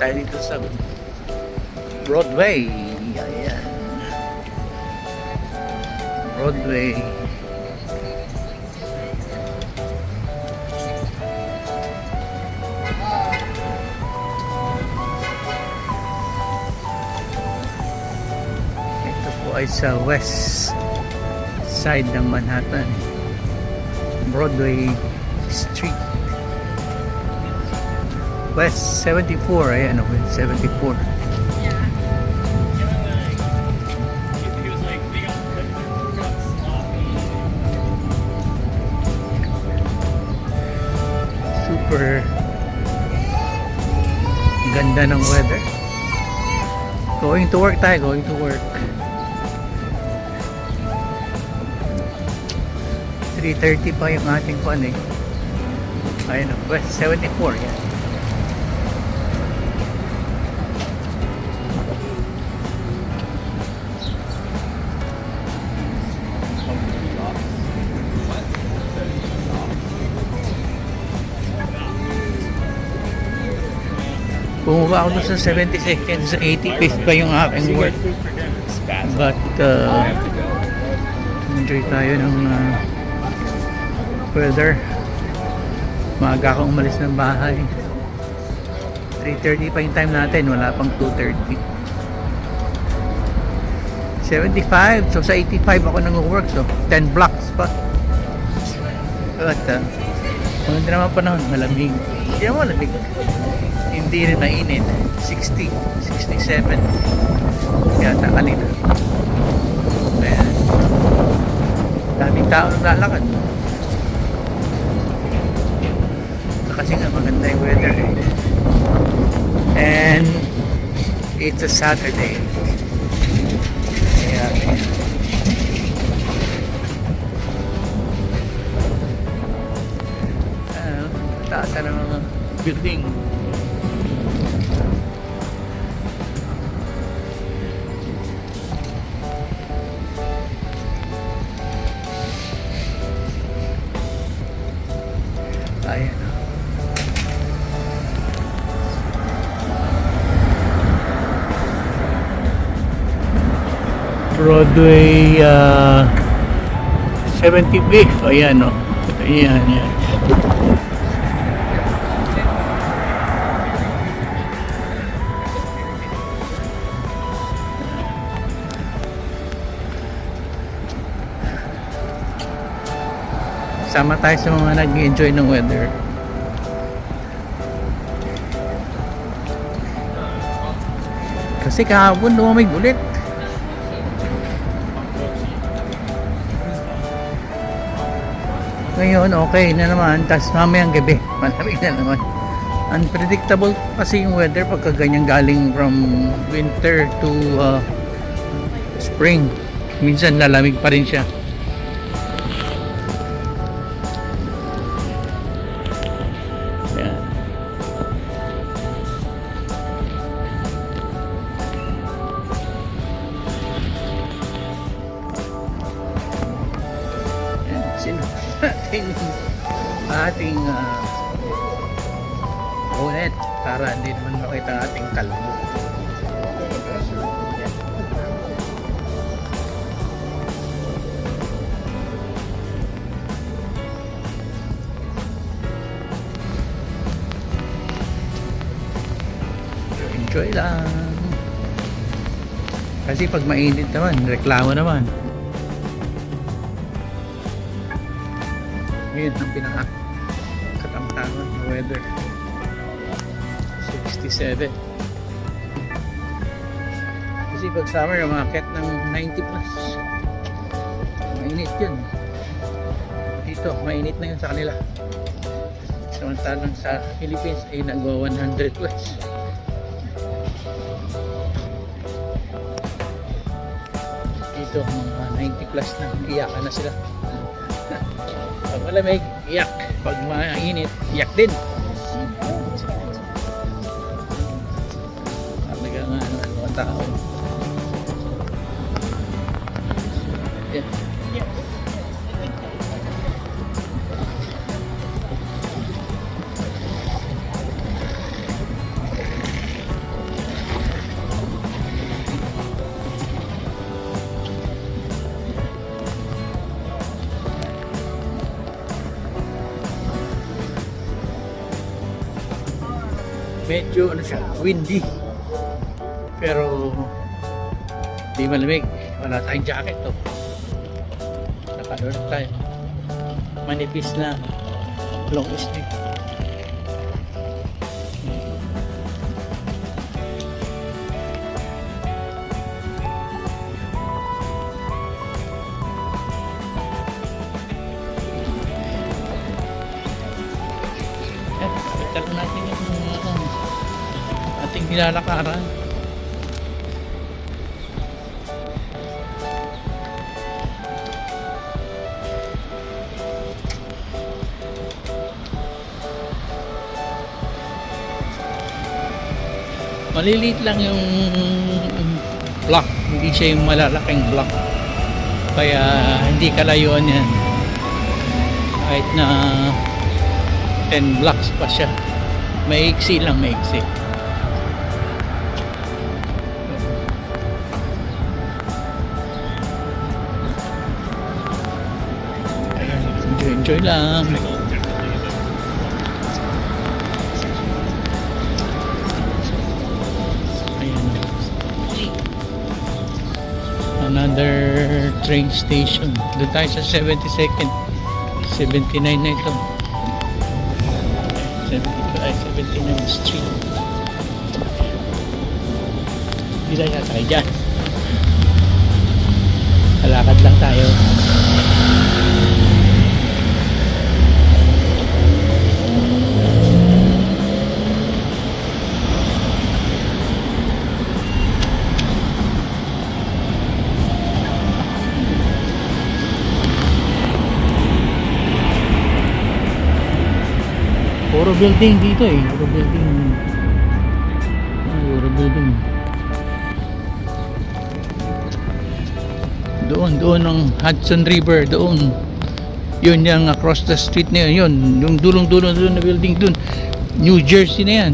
tayo dito sa Broadway. Ayan. Broadway. Ito po ay sa west side ng Manhattan. Broadway Street. West 74, ayan, West 74. Super ganda ng weather. Going to work tayo, going to work. 3:30 pa yung ating kuan eh. Ayan, West 74, yan. Bumaba ako sa 72nd, sa 85th pa yung aking work. But enjoy tayo ng weather. Maaga akong umalis ng bahay. 3:30 pa yung time natin, wala pang 2:30. 75, so sa 85 ako nag-work, so 10 blocks pa. But hindi naman panahon, malamig. Hindi naman malamig. Hindi rin mainit. 60, 67 yata kanina. Ayan, daming tao naglalakad kasi nga maganda yung weather eh. And it's a Saturday, kaya taas na ng mga building. Ayan. Broadway 75th. Ayan o. Ayan, ayan. Sama tayo sa mga nag-enjoy ng weather. Kasi kahapon lumamig ulit. Ngayon okay na naman, tapos mamayang gabi malamig na naman. Unpredictable kasi yung weather pagka ganyan galing from winter to spring. Minsan lalamig pa rin siya. ating bonnet para hindi naman makita ang ating kalbo. Enjoy lang kasi pag mainit naman reklamo naman. Ngayon ang pinaka katamtaman ng weather 67 kasi pag summer umakyat ng 90 plus mainit yun dito, mainit na yun sa kanila samantalang sa Philippines ay nagwa 100 plus. Dito mga 90 plus na iyakan na sila. Pag malamig, iyak. Pag mainit, iyak din. Talaga nga mga tao. Yan. medyo ano siya, windy. Pero di malamig. Wala tayong jacket to. Nakador tayo. Manipis na long sleeve. Kapital natin yung ating nilalakaran. Maliliit lang yung block, hindi siya yung malalaking block, kaya hindi kalayuan yan kahit na 10 blocks pa siya. Maiksi lang, maiksi. Ayan, enjoy lang. Another train station. Doon tayo sa 72nd. 79 na ito. 79th Street. Hindi tayo tayo dyan. Kalakad lang tayo. Puro building dito eh. Puro building. Puro building. Doon ang Hudson River. Doon. Yun yung across the street na yun. Yung dulong-dulong doon na building doon. New Jersey na yan.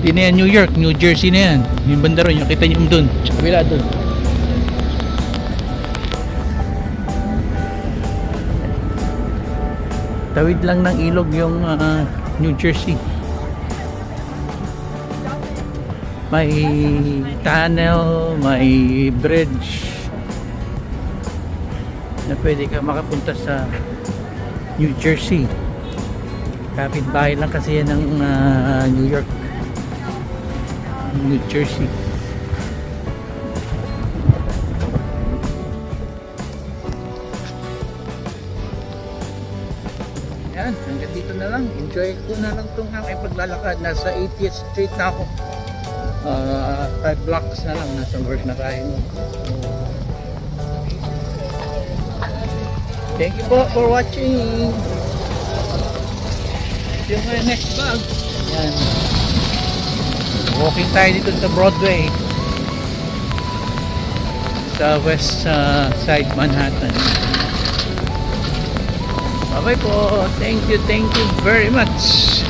Hindi na yan New York. New Jersey na yan. Yung banda ron. Yung kita nyo doon. Sa kabila doon. Tawid lang ng ilog yung New Jersey. May tunnel, may bridge na pwede ka makapunta sa New Jersey. Kapitbahay lang kasi yan ng New York, New Jersey. Yan, hanggang dito na lang. Enjoy ko na lang itong aking paglalakad. Nasa 80th Street na ako. 5 blocks na lang. Nasa work na tayo. Thank you po for watching. See you in my next vlog. Yan. Walking tayo dito sa Broadway. Sa West Side Manhattan. Bye-bye po. Thank you very much.